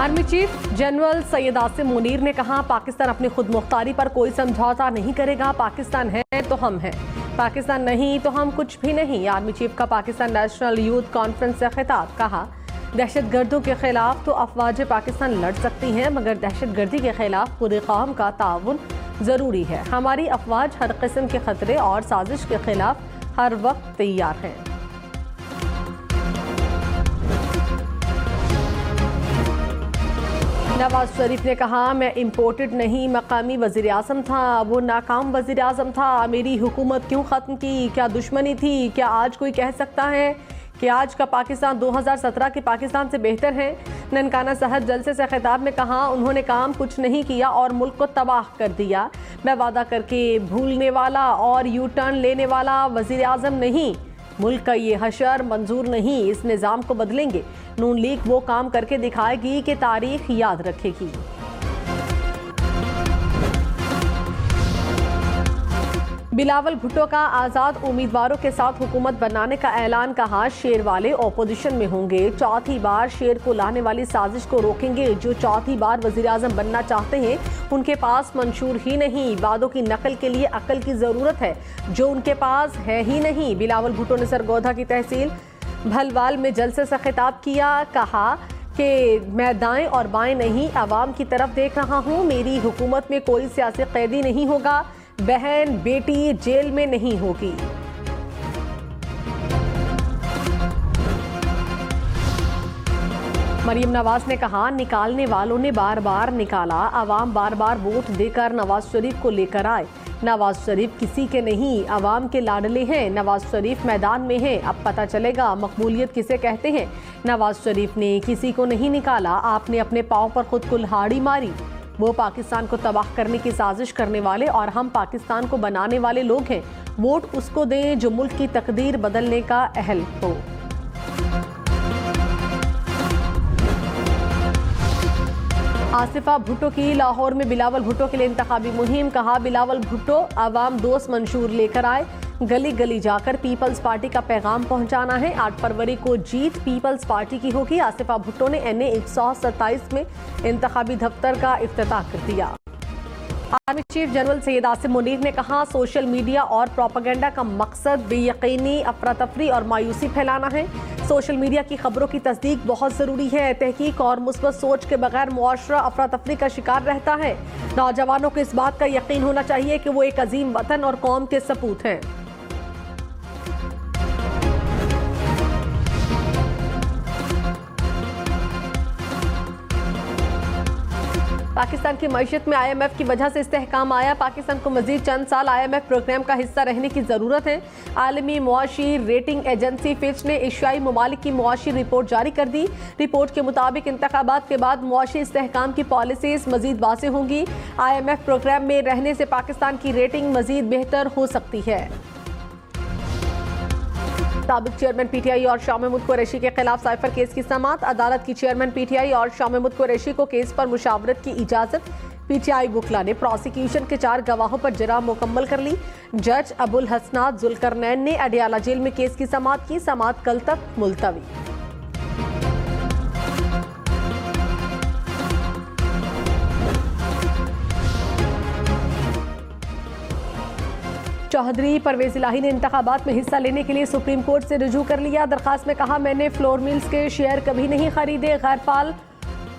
Army chief general Syed Asim Munir ने कहा, पाकिस्तान अपनी खुद मुख्तारी पर कोई समझौता नहीं करेगा। पाकिस्तान है तो हम हैं, पाकिस्तान नहीं तो हम कुछ भी नहीं। आर्मी चीफ का पाकिस्तान नेशनल यूथ कॉन्फ्रेंस से खिताब। कहा, दहशतगर्दों के खिलाफ तो अफवाज पाकिस्तान लड़ सकती हैं, मगर दहशतगर्दी के खिलाफ पूरे कौम का ताउन ज़रूरी है। हमारी अफवाज हर किस्म के खतरे और साजिश के खिलाफ हर वक्त तैयार हैं। नवाज शरीफ ने कहा, मैं इम्पोर्टेड नहीं, मकामी वज़ीर आज़म था, वो नाकाम वज़ीर आज़म था। मेरी हुकूमत क्यों ख़त्म की? क्या दुश्मनी थी? क्या आज कोई कह सकता है कि आज का पाकिस्तान 2017 के पाकिस्तान से बेहतर है? ननकाना साहब जलसे से खिताब में कहा, उन्होंने काम कुछ नहीं किया और मुल्क को तबाह कर दिया। मैं वादा करके भूलने वाला और यू टर्न लेने वाला वज़ीर आज़म नहीं। मुल्क का ये हशर मंजूर नहीं, इस निज़ाम को बदलेंगे। नून लीग वो काम करके दिखाएगी कि तारीख याद रखेगी। बिलावल भुट्टो का आज़ाद उम्मीदवारों के साथ हुकूमत बनाने का ऐलान। कहा, शेर वाले ओपोजिशन में होंगे, चौथी बार शेर को लाने वाली साजिश को रोकेंगे। जो चौथी बार वज़ीर आज़म बनना चाहते हैं उनके पास मंशूर ही नहीं, वादों की नकल के लिए अकल की ज़रूरत है, जो उनके पास है ही नहीं। बिलावल भुट्टो ने सरगोधा की तहसील भलवाल में जलसे से खिताब किया। कहा कि मैं दाएं और बाएं नहीं, आवाम की तरफ देख रहा हूँ। मेरी हुकूमत में कोई सियासी कैदी नहीं होगा, बहन बेटी जेल में नहीं होगी। मरियम नवाज ने कहा, निकालने वालों ने बार बार निकाला, आवाम बार बार वोट देकर नवाज शरीफ को लेकर आए। नवाज शरीफ किसी के नहीं, आवाम के लाडले हैं। नवाज शरीफ मैदान में है, अब पता चलेगा मकबूलियत किसे कहते हैं। नवाज शरीफ ने किसी को नहीं निकाला, आपने अपने पाँव पर खुद कुल्हाड़ी मारी। वो पाकिस्तान को तबाह करने की साजिश करने वाले और हम पाकिस्तान को बनाने वाले लोग हैं। वोट उसको दें जो मुल्क की तकदीर बदलने का अहल हो। आसिफा भुट्टो की लाहौर में बिलावल भुट्टो के लिए इंतखाबी मुहिम। कहा, बिलावल भुट्टो आवाम दोस्त मंशूर लेकर आए, गली गली जाकर पीपल्स पार्टी का पैगाम पहुंचाना है। 8 फरवरी को जीत पीपल्स पार्टी की होगी। आसिफा भुट्टो ने NA 127 में इंतखाबी दफ्तर का इफ्तिताह कर दिया। Army chief general Syed Asim Munir ने कहा, सोशल मीडिया और प्रोपेगेंडा का मकसद बेयकीनी, अफरा तफरी और मायूसी फैलाना है। सोशल मीडिया की खबरों की तस्दीक बहुत ज़रूरी है। तहकीक और मुस्बत सोच के बगैर मुआशरा अफरा तफरी का शिकार रहता है। नौजवानों को इस बात का यकीन होना चाहिए कि वो एक अजीम वतन और कौम के सपूत हैं। पाकिस्तान की मईशत में IMF की वजह से इस्तेहकाम आया। पाकिस्तान को मजीद चंद साल IMF प्रोग्राम का हिस्सा रहने की ज़रूरत है। आलमी मुआशी रेटिंग एजेंसी फिच ने एशियाई ममालिक की मुआशी रिपोर्ट जारी कर दी। रिपोर्ट के मुताबिक इंतखाबात के बाद मुआशी इस्तेहकाम की पॉलिसीज मजीद वाज़ेह होंगी। IMF प्रोग्राम में रहने से पाकिस्तान की रेटिंग मजीद बेहतर हो सकती है। साबिक चेयरमैन PTI और शाह महमूद कुरैशी के खिलाफ साइफर केस की समाअत। अदालत की चेयरमैन PTI और शाह महमूद कुरैशी को केस पर मुशावरत की इजाजत। PTI वुकला ने प्रोसिक्यूशन के 4 गवाहों पर जरा मुकम्मल कर ली। जज अबुल हसनात जुल्करनैन ने अडियाला जेल में केस की समाअत की। समाअत कल तक मुलतवी। चौधरी परवेज इलाही ने इंतखाबात में हिस्सा लेने के लिए सुप्रीम कोर्ट से रुजू कर लिया। दरखास्त में कहा, मैंने फ्लोर मिल्स के शेयर कभी नहीं खरीदे। गैरफाल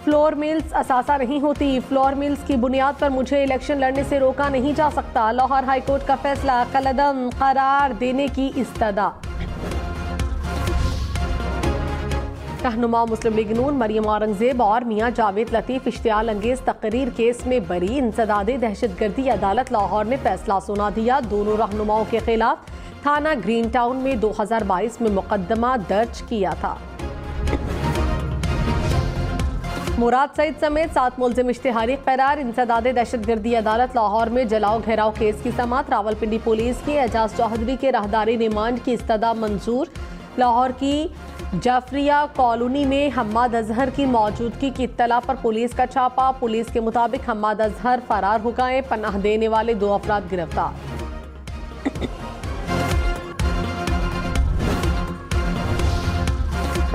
फ्लोर मिल्स असासा नहीं होती। फ्लोर मिल्स की बुनियाद पर मुझे इलेक्शन लड़ने से रोका नहीं जा सकता। लाहौर हाईकोर्ट का फैसला कलअदम करार देने की इस्तदा। रहनुमा मुस्लिम लीग नून मरियम औरंगजेब और मियां जावेद लतीफ इश्तियाल अंगेज तकरीर केस में बरी। इंसदादे दहशतगर्दी अदालत लाहौर ने फैसला सुना दिया। दोनों रहनुमाओं के खिलाफ थाना ग्रीन टाउन में 2022 में मुकदमा दर्ज किया था। मुराद सईद समेत 7 मुलजिम इश्तिहारी करार। इंसदादे दहशतगर्दी अदालत लाहौर में जलाओ घेराव केस की समाअत। रावलपिंडी पुलिस के एजाज चौधरी के राहदारी रिमांड की इस्तदा मंजूर। लाहौर की जाफरिया कॉलोनी में हम्माद अजहर की मौजूदगी की इत्तला पर पुलिस का छापा। पुलिस के मुताबिक हम्माद अजहर फरार हो गए। पनाह देने वाले 2 अफराद गिरफ्तार।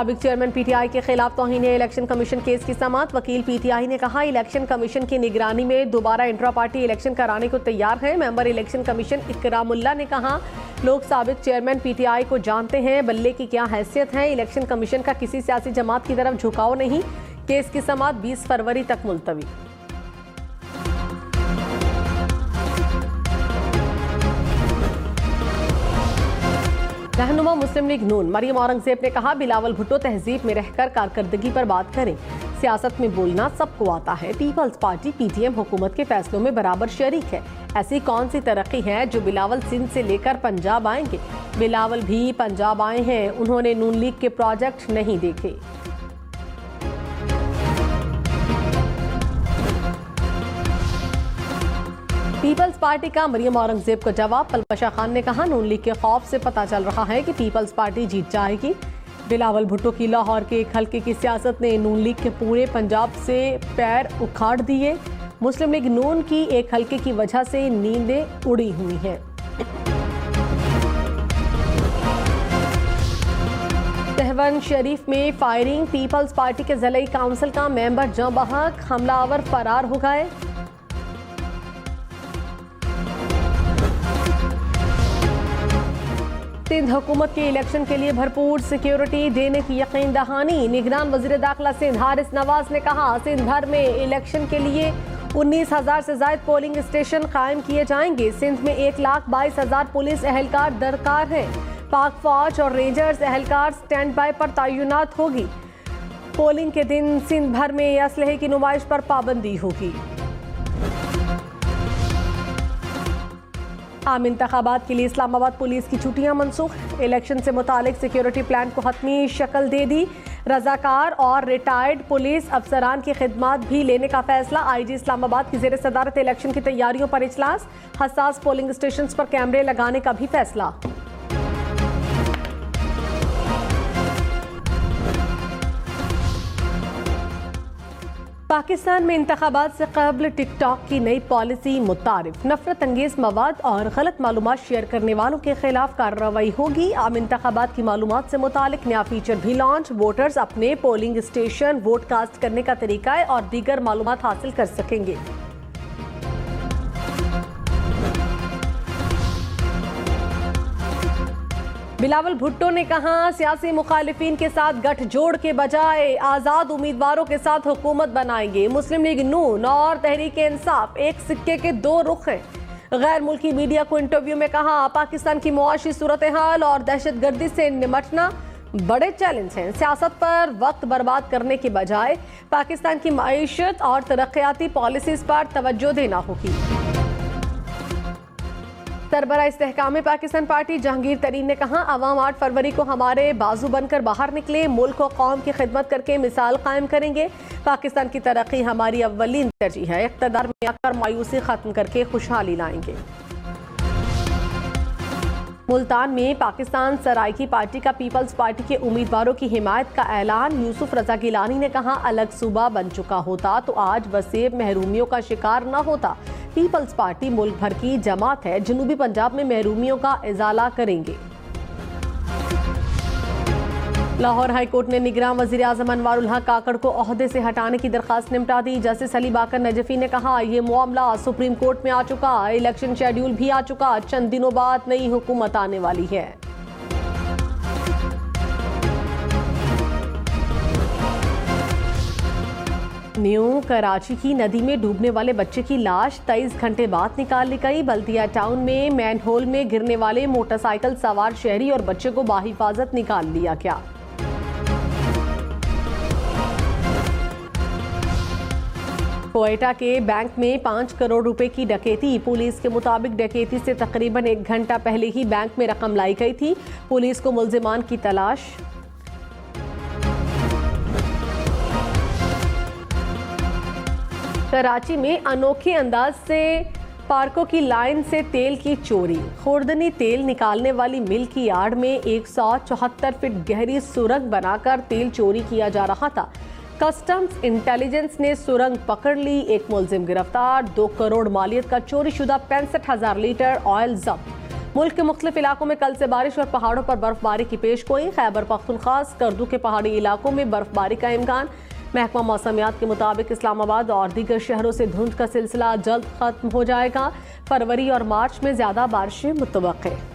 साबिक चेयरमैन पीटीआई के खिलाफ तौहीन इलेक्शन कमीशन केस की समाअत। वकील पीटीआई ने कहा इलेक्शन कमीशन की निगरानी में दोबारा इंट्रा पार्टी इलेक्शन कराने को तैयार है। मेंबर इलेक्शन कमीशन इकरामुल्लाह ने कहा लोग साबिक चेयरमैन पीटीआई को जानते हैं, बल्ले की क्या हैसियत है। इलेक्शन कमीशन का किसी सियासी जमात की तरफ झुकाव नहीं। केस की समाअत 20 फरवरी तक मुलतवी। रहनुमा मुस्लिम लीग नून मरियम औरंगजेब ने कहा बिलावल भुट्टो तहजीब में रहकर कारकर्दगी पर बात करें। सियासत में बोलना सबको आता है। पीपल्स पार्टी पीटीएम हुकूमत के फैसलों में बराबर शरीक है। ऐसी कौन सी तरक्की है जो बिलावल सिंध से लेकर पंजाब आएंगे। बिलावल भी पंजाब आए हैं, उन्होंने नून लीग के प्रोजेक्ट नहीं देखे। पीपल्स पार्टी का मरियम औरंगजेब को जवाब। पलपशा खान ने कहा नून लीग के खौफ से पता चल रहा है कि पीपल्स पार्टी जीत जाएगी। बिलावल भुट्टो की लाहौर के एक हल्के की सियासत ने नून लीग के पूरे पंजाब से पैर उखाड़ दिए। मुस्लिम लीग नून की एक हल्के की वजह से नींदें उड़ी हुई हैं। सहवन शरीफ में फायरिंग। पीपल्स पार्टी के जिला काउंसिल का मेंबर जं बहक, हमलावर फरार हो गए। सिंध हुकूमत के इलेक्शन के लिए भरपूर सिक्योरिटी देने की यकीन दहानी। निगरान वजीर दाखिला सिंध हारिस नवाज ने कहा सिंध भर में इलेक्शन के लिए 19,000 से ज्यादा पोलिंग स्टेशन कायम किए जाएंगे। सिंध में 1,22,000 पुलिस एहलकार दरकार हैं। पाक फौज और रेंजर्स एहलकार स्टैंड बाय पर तैनात होगी। पोलिंग के दिन सिंध भर में असलहे की नुमाइश पर पाबंदी होगी। आम इंतखाबात के लिए इस्लामाबाद पुलिस की छुट्टियां मनसूख। इलेक्शन से मुतालिक सिक्योरिटी प्लान को हतमी शक्ल दे दी। रजाकार और रिटायर्ड पुलिस अफसरान की खिदमात भी लेने का फैसला। आईजी इस्लामाबाद की ज़ेर सदारत इलेक्शन की तैयारियों पर इजलास। हसास पोलिंग स्टेशन पर कैमरे लगाने का भी फैसला। पाकिस्तान में इंतखाबात से कबल टिकटॉक की नई पॉलिसी मुतारिफ। नफरत अंगेज मवाद और गलत मालूमात शेयर करने वालों के खिलाफ कार्रवाई होगी। आम इंतखाबात की मालूमात से मुतालिक नया फीचर भी लॉन्च। वोटर्स अपने पोलिंग स्टेशन, वोट कास्ट करने का तरीका और दीगर मालूमात हासिल कर सकेंगे। बिलावल भुट्टो ने कहा सियासी मुखालिफिन के साथ गठजोड़ के बजाय आज़ाद उम्मीदवारों के साथ हुकूमत बनाएंगे। मुस्लिम लीग नून और तहरीक इंसाफ एक सिक्के के दो रुख हैं। गैर मुल्की मीडिया को इंटरव्यू में कहा पाकिस्तान की मुआशी सूरत हाल और दहशतगर्दी से निपटना बड़े चैलेंज हैं। सियासत पर वक्त बर्बाद करने के बजाय पाकिस्तान की मईशत और तरक्याती पॉलिसीज पर तवज्जो देना होगी। सरबराह इस्तेहकाम पाकिस्तान पार्टी जहांगीर तरीन ने कहा अवाम 8 फरवरी को हमारे बाजू बनकर बाहर निकले, मुल्क और कौम की खिदमत करके मिसाल कायम करेंगे। पाकिस्तान की तरक्की हमारी अव्वलीन तरजीह है। इक़्तिदार में आकर मायूसी खत्म करके खुशहाली लाएंगे। मुल्तान में पाकिस्तान सराइकी पार्टी का पीपल्स पार्टी के उम्मीदवारों की हिमायत का ऐलान। यूसुफ रजा गिलानी ने कहा अलग सूबा बन चुका होता तो आज वसीब महरूमियों का शिकार न होता। पीपल्स पार्टी मुल्क भर की जमात है, जनूबी पंजाब में महरूमियों का इजाला करेंगे। लाहौर हाई कोर्ट ने निगरान वजीर आजम अनवारुल हक काकड़ को ओहदे से हटाने की दरखास्त निपटा दी। जस्टिस अली बाकर नजफी ने कहा यह मामला सुप्रीम कोर्ट में आ चुका, इलेक्शन शेड्यूल भी आ चुका, चंद दिनों बाद नई हुकूमत आने वाली है। न्यू कराची की नदी में डूबने वाले बच्चे की लाश 23 घंटे बाद निकाल ली गई। बल्दिया टाउन में मैनहोल में गिरने वाले मोटरसाइकिल सवार शहरी और बच्चे को बाहिफाजत निकाल लिया गया। कोयटा के बैंक में 5 करोड़ रुपए की डकैती। पुलिस के मुताबिक डकैती से तकरीबन 1 घंटा पहले ही बैंक में रकम लाई गई थी। पुलिस को मुल्जिमान की तलाश। कराची में अनोखे अंदाज से पार्कों की लाइन से तेल की चोरी। खुर्दनी तेल निकालने वाली मिल की आड़ में 174 फीट गहरी सुरंग बनाकर तेल चोरी किया जा रहा था। कस्टम्स इंटेलिजेंस ने सुरंग पकड़ ली, एक मुलजिम गिरफ्तार। 2 करोड़ मालियत का चोरी शुदा 65,000 लीटर ऑयल जब्त। मुल्क के मुख्तलिफ इलाकों में कल से बारिश और पहाड़ों पर बर्फबारी की पेशगोई। खैबर पख्तूनख्वा, स्कर्दू के पहाड़ी इलाकों में बर्फबारी का इम्कान। महकमा मौसमियात के मुताबिक इस्लामाबाद और दीगर शहरों से धुंध का सिलसिला जल्द खत्म हो जाएगा। फरवरी और मार्च में ज्यादा बारिशें मुतवक्के।